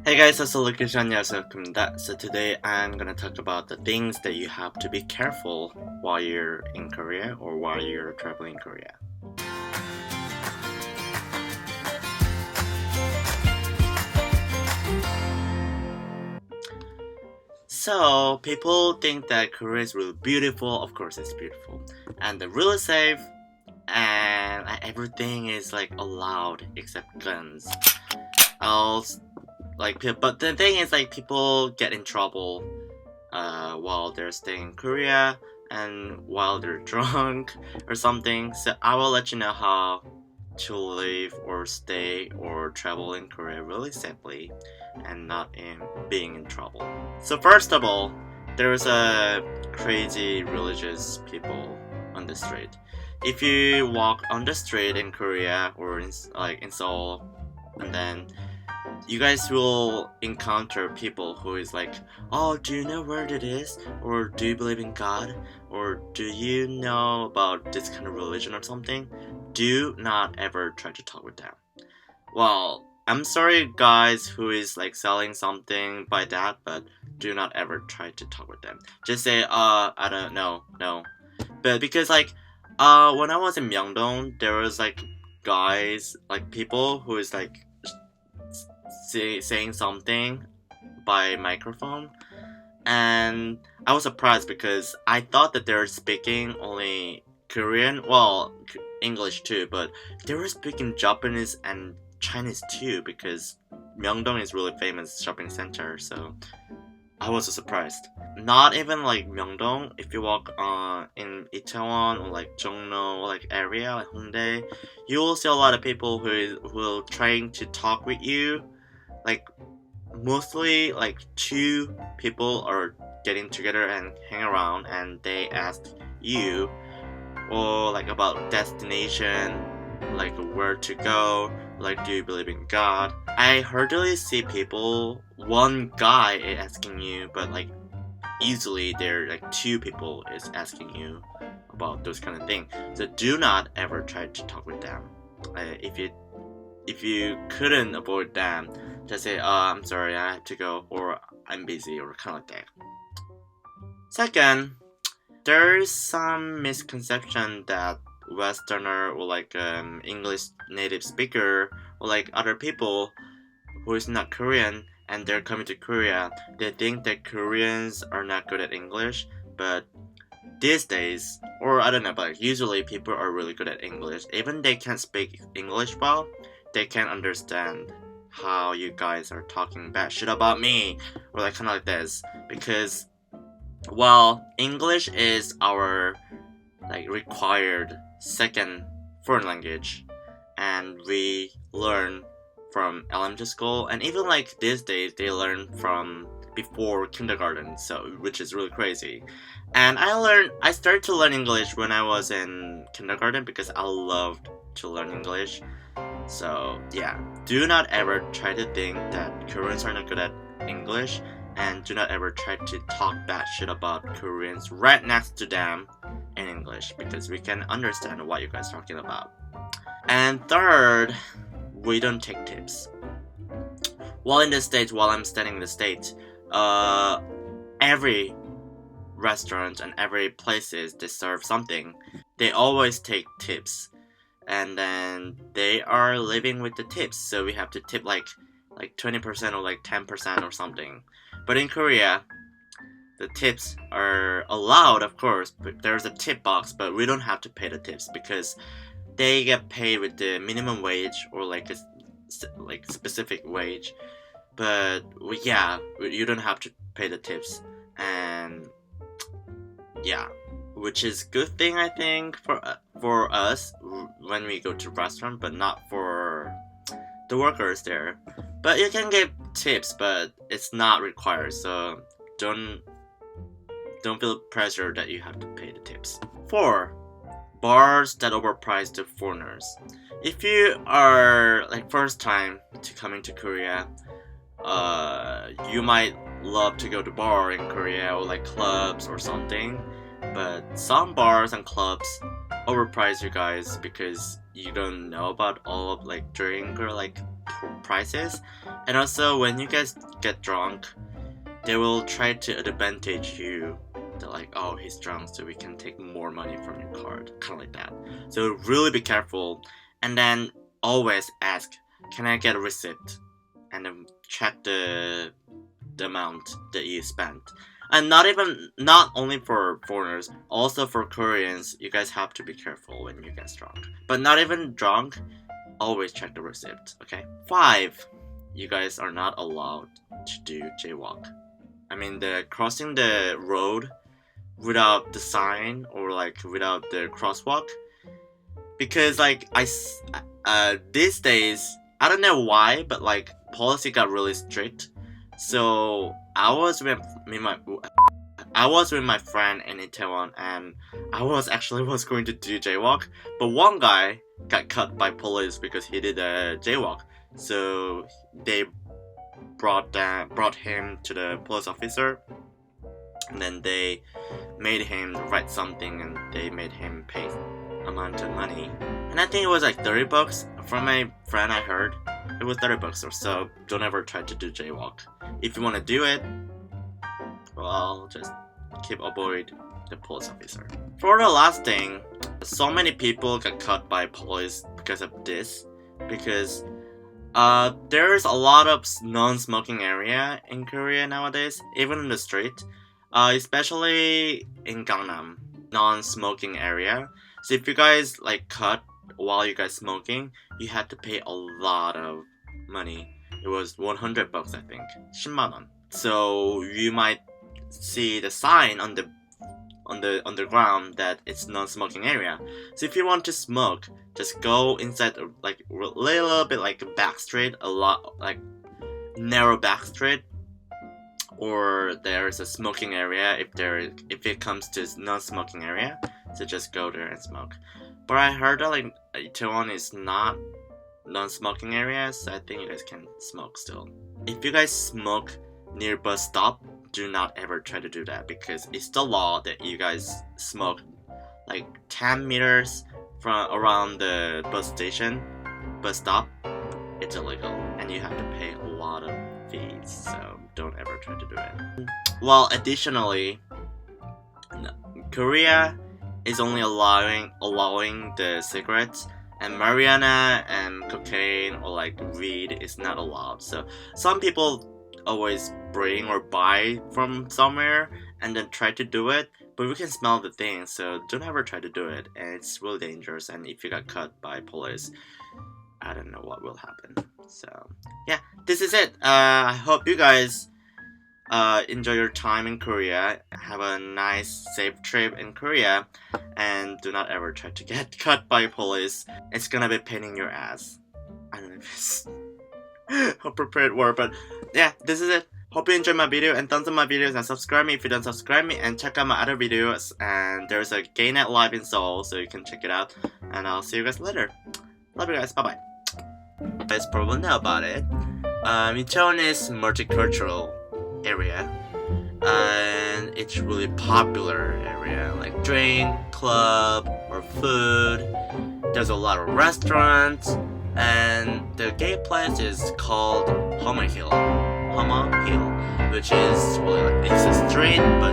Hey guys, Lucas 안녕하세요. So today I'm gonna talk about the things that you have to be careful while you're in Korea or while you're traveling Korea. So people think that Korea is really beautiful. Of course, it's beautiful, and they're really safe, and everything is like allowed except guns. Else, but the thing is, people get in trouble while they're staying in Korea and while they're drunk or something. So I will let you know how to live or stay or travel in Korea really safely and not being in trouble. So first of all, there's a crazy religious people on the street. If you walk on the street in Korea or in Seoul, and then you guys will encounter people who is like, oh, do you know where it is? Or do you believe in God? Or do you know about this kind of religion or something? Do not ever try to talk with them. Well, I'm sorry guys who is selling something by that, but do not ever try to talk with them. Just say, I don't know, no. But because when I was in Myeongdong, there was guys, people who is saying something by microphone, and I was surprised because I thought that they were speaking only Korean, well, English too, but they were speaking Japanese and Chinese too, because Myeongdong is really famous shopping center, so I was surprised. Not even Myeongdong, if you walk in Itaewon or Jongno area, Hongdae, you will see a lot of people who will trying to talk with you. Mostly two people are getting together and hang around, and they ask you or about destination, where to go, do you believe in God. I hardly see people, one guy is asking you, but easily there two people is asking you about those kind of things. So do not ever try to talk with them. If you couldn't avoid them, just say, I'm sorry, I have to go, or I'm busy, or kind of like that. Second, there's some misconception that Westerner or English native speaker or other people who is not Korean and they're coming to Korea, they think that Koreans are not good at English, but these days, or I don't know, but usually people are really good at English. Even they can't speak English well, they can understand how you guys are talking bad shit about me, or kind of like this, because English is our required second foreign language, and we learn from elementary school, and even these days they learn from before kindergarten, so which is really crazy. And I started to learn English when I was in kindergarten because I loved to learn English. So yeah, do not ever try to think that Koreans are not good at English, and do not ever try to talk bad shit about Koreans right next to them in English, because we can understand what you guys are talking about. And third, we don't take tips. While in the States, while I'm studying in the States, every restaurant and every places they serve something, they always take tips. And then they are living with the tips, so we have to tip 20% or 10% or something. But in Korea, the tips are allowed, of course, but there's a tip box, but we don't have to pay the tips because they get paid with the minimum wage or a specific wage. But you don't have to pay the tips, and yeah, which is good thing I think for us when we go to restaurant, but not for the workers there. But you can get tips, but it's not required, so don't feel pressure that you have to pay the tips. 4. Bars that overprice to foreigners. If you are first time to coming to Korea, you might love to go to bar in Korea or clubs or something, but some bars and clubs overprice you guys because you don't know about all of drink or prices. And also, when you guys get drunk, they will try to advantage you. They're like, oh, he's drunk, so we can take more money from your card, kind of like that. So really be careful, and then always ask, can I get a receipt? And then check the amount that you spent. And not only for foreigners, also for Koreans, you guys have to be careful when you get drunk. But not even drunk, always check the receipt, okay? 5, you guys are not allowed to do jaywalk. I mean, the crossing the road without the sign or like without the crosswalk, because like these days, I don't know why, but like policy got really strict. So I was with my friend in Itaewon, and I was going to do jaywalk, but one guy got caught by police because he did a jaywalk. So they brought him to the police officer, and then they made him write something, and they made him pay amount of money. And I think it was like $30. From my friend I heard it was $30 or so. Don't ever try to do jaywalk. If you want to do it, well, just avoid the police officer. For the last thing, so many people got caught by police because of this, because there's a lot of non-smoking area in Korea nowadays, even in the street, especially in Gangnam, non-smoking area. So if you guys like cut while you guys smoking, you had to pay a lot of money. It was $100, I think. 10만 won. So you might see the sign on the ground that it's non-smoking area. So if you want to smoke, just go inside like a little bit like a back street, a lot like narrow back street, or there's a smoking area if it comes to non-smoking area. So just go there and smoke. But I heard that like Itaewon is not non-smoking area, so I think you guys can smoke still. If you guys smoke near bus stop, do not ever try to do that, because it's the law that you guys smoke like 10 meters from around the bus stop. It's illegal, and you have to pay a lot of fees, so don't ever try to do it. Well, additionally, Korea is only allowing the cigarettes, and marijuana and cocaine or like weed is not allowed. So some people always bring or buy from somewhere and then try to do it, but we can smell the thing, so don't ever try to do it, and it's really dangerous. And if you got caught by police, I don't know what will happen. So yeah, this is it. I hope you guys enjoy your time in Korea. Have a nice, safe trip in Korea, and do not ever try to get caught by police. It's gonna be pain in your ass. I don't know if it's a prepared word, but yeah, this is it. Hope you enjoyed my video, and thumbs up my videos, and subscribe me if you don't subscribe me, and check out my other videos. And there's a gay night live in Seoul, so you can check it out. And I'll see you guys later. Love you guys. Bye bye. You guys probably know about it. Itaewon is multicultural area, and it's really popular area, like drink, club, or food. There's a lot of restaurants, and the gay place is called Homo Hill, which is really like, it's a street, but